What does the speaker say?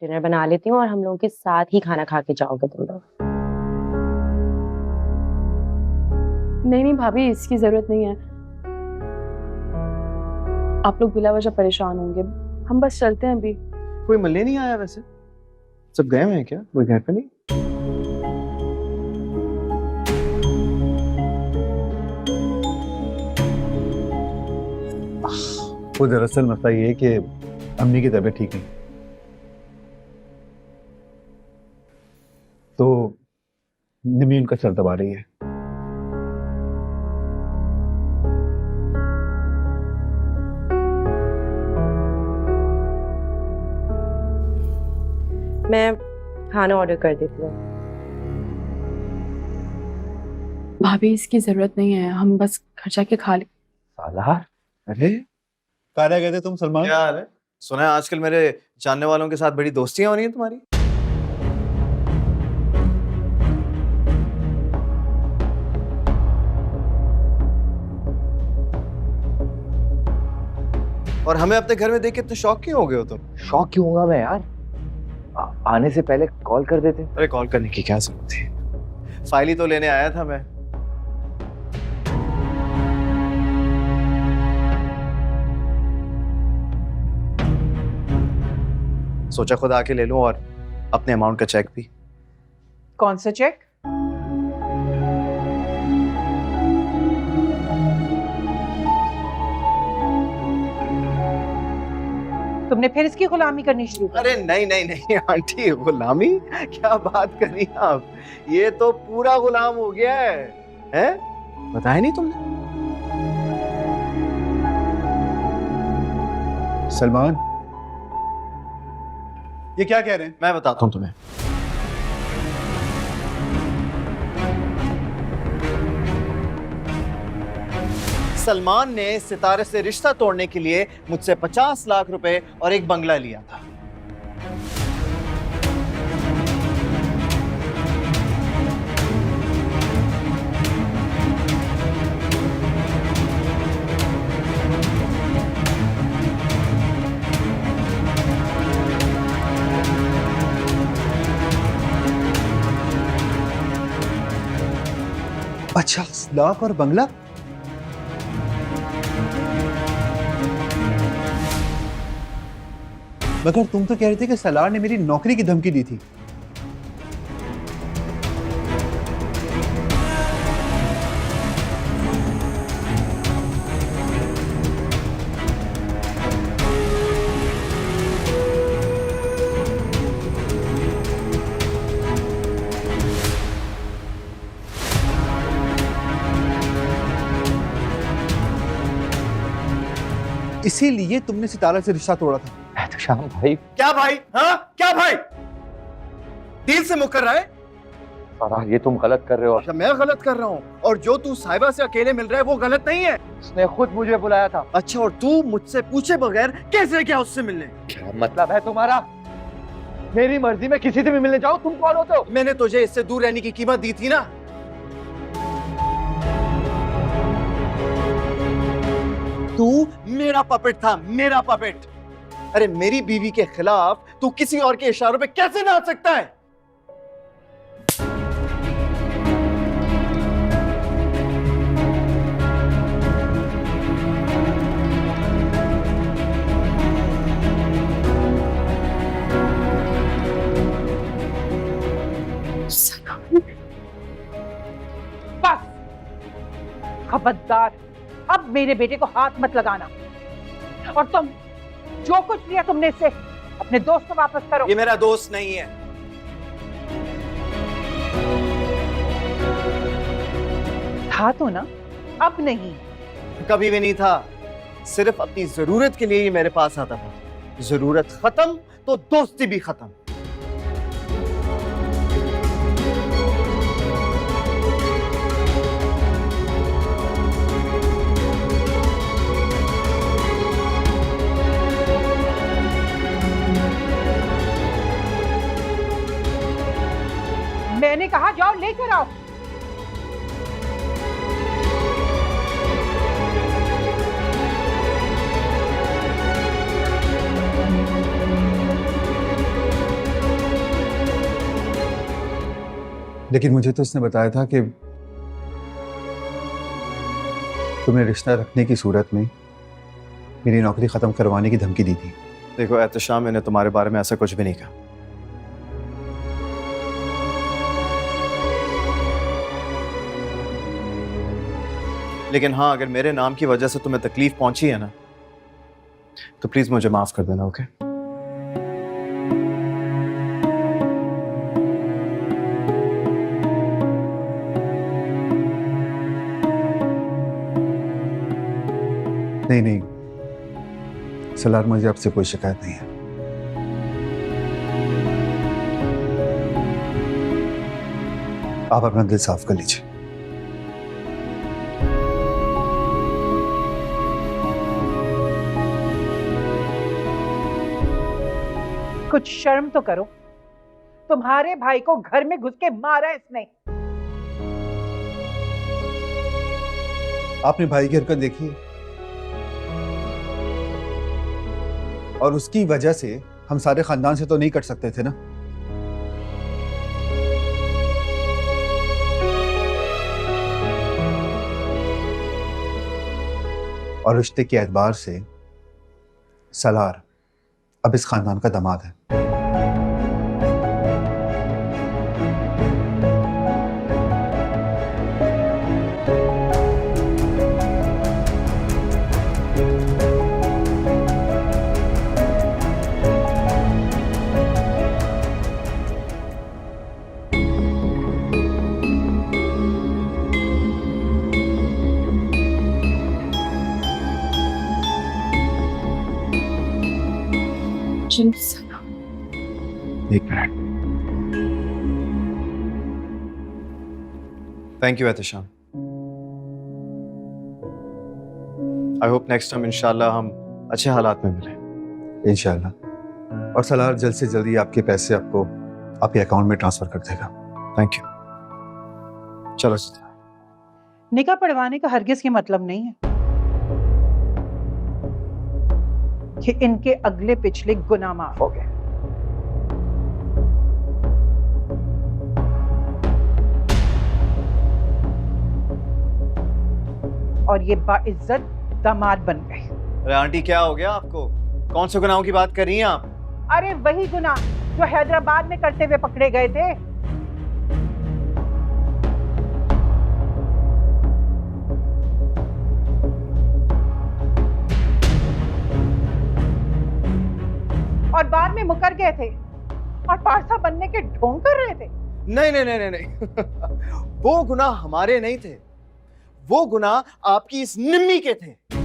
Dinner बना लेती हूँ और हम लोगों के साथ ही खाना खा के जाओगे तुम लोग। नहीं नहीं भाभी, इसकी जरूरत नहीं है। आप लोग बिला वजह परेशान होंगे, हम बस चलते हैं अभी। कोई मिलने नहीं आया वैसे? सब गए हुए हैं क्या? कोई घर पे नहीं? वो दरअसल मसला ये है कि अम्मी की तबीयत ठीक नहीं, तो निमी उनका सर दबा रही है। मैं खाना ऑर्डर कर देती हूँ। भाभी इसकी जरूरत नहीं है, हम बस घर जाके खा ले। सालार, अरे कहाँ रह गए थे तुम सलमान? क्या हाल है? सुना है आजकल मेरे जानने वालों के साथ बड़ी दोस्तियां हो रही हैं तुम्हारी। और हमें अपने घर में देख के इतने शौक क्यों हो गए हो तुम? शौक क्यों होगा मैं यार? आने से पहले कॉल कर देते। अरे कॉल करने की क्या जरूरत थी? फाइल ही तो लेने आया था मैं। सोचा खुद आके ले लूं और अपने अमाउंट का चेक भी। कौन सा चेक? तुमने फिर इसकी गुलामी करनी शुरू कर? अरे नहीं नहीं नहीं आंटी, गुलामी क्या बात कर रही हैं आप? ये तो पूरा गुलाम हो गया है, हैं? बताया नहीं तुमने? सलमान, ये क्या कह रहे हैं? मैं बताता हूं तुम्हें। सलमान ने सितारे से रिश्ता तोड़ने के लिए मुझसे 50 लाख रुपए और एक बंगला लिया था। अच्छा, लाख और बंगला? मगर तुम तो कह रहे थे कि सलार ने मेरी नौकरी की धमकी दी थी। इसीलिए तुमने सितारा से रिश्ता तोड़ा था। शाम भाई, क्या भाई? हाँ क्या भाई? डील से मुकर रहा है? फराह ये तुम गलत कर रहे हो। अच्छा मैं गलत कर रहा हूँ? और जो तू साहिबा से अकेले मिल रहा है वो गलत नहीं है? उसने खुद मुझे बुलाया था। अच्छा, और तू मुझसे पूछे बगैर कैसे क्या उससे मिलने? क्या मतलब है तुम्हारा? मेरी मर्जी में किसी से भी मिलने जाओ, तुम कौन होते हो? मैंने तुझे इससे दूर रहने की कीमत दी थी ना। तू मेरा पपेट था, मेरा पपेट। अरे मेरी बीवी के खिलाफ तू किसी और के इशारों पे कैसे नाच सकता है? बस खबरदार, अब मेरे बेटे को हाथ मत लगाना। और तुम जो कुछ लिया तुमने इससे, अपने दोस्त को वापस करो। ये मेरा दोस्त नहीं है। था तो ना, अब नहीं। कभी भी नहीं था। सिर्फ अपनी जरूरत के लिए ही मेरे पास आता था। जरूरत खत्म तो दोस्ती भी खत्म। मैंने कहा जाओ लेकर आओ। लेकिन मुझे तो उसने बताया था कि तुम्हें रिश्ता रखने की सूरत में मेरी नौकरी खत्म करवाने की धमकी दी थी। देखो एहतशाम, मैंने तुम्हारे बारे में ऐसा कुछ भी नहीं कहा। लेकिन हाँ, अगर मेरे नाम की वजह से तुम्हें तकलीफ पहुंची है ना, तो प्लीज मुझे माफ कर देना। ओके? नहीं नहीं सलार, मुझे आपसे कोई शिकायत नहीं है। आप अपना दिल साफ कर लीजिए। कुछ शर्म तो करो। तुम्हारे भाई को घर में घुस के मारा इसने। आपने भाई की हरकत देखी और उसकी वजह से हम सारे खानदान से तो नहीं कट सकते थे ना। और रिश्ते के एतबार से सलार अब इस खानदान का दामाद है। एक minute. Thank you Ehtesham. I hope next time इंशाल्लाह हम अच्छे हालात में मिलें। इंशाल्लाह। और सलार जल्द से जल्दी आपके पैसे आपको आपके अकाउंट में ट्रांसफर कर देगा। Thank you. चलो। निकाह पढ़वाने का हरगिज ये मतलब नहीं है कि इनके अगले पिछले गुनाह माफ हो गए। और ये बाइज्जत दामाद बन गए। अरे आंटी, क्या हो गया आपको? कौन से गुनाहों की बात कर रही हैं आप? अरे वही गुनाह जो हैदराबाद में करते हुए पकड़े गए थे। और बाद में मुकर गए थे और पारसा बनने के ढोंग कर रहे थे। नहीं नहीं नहीं नहीं, नहीं। वो गुनाह हमारे नहीं थे, वो गुनाह आपकी इस निम्मी के थे।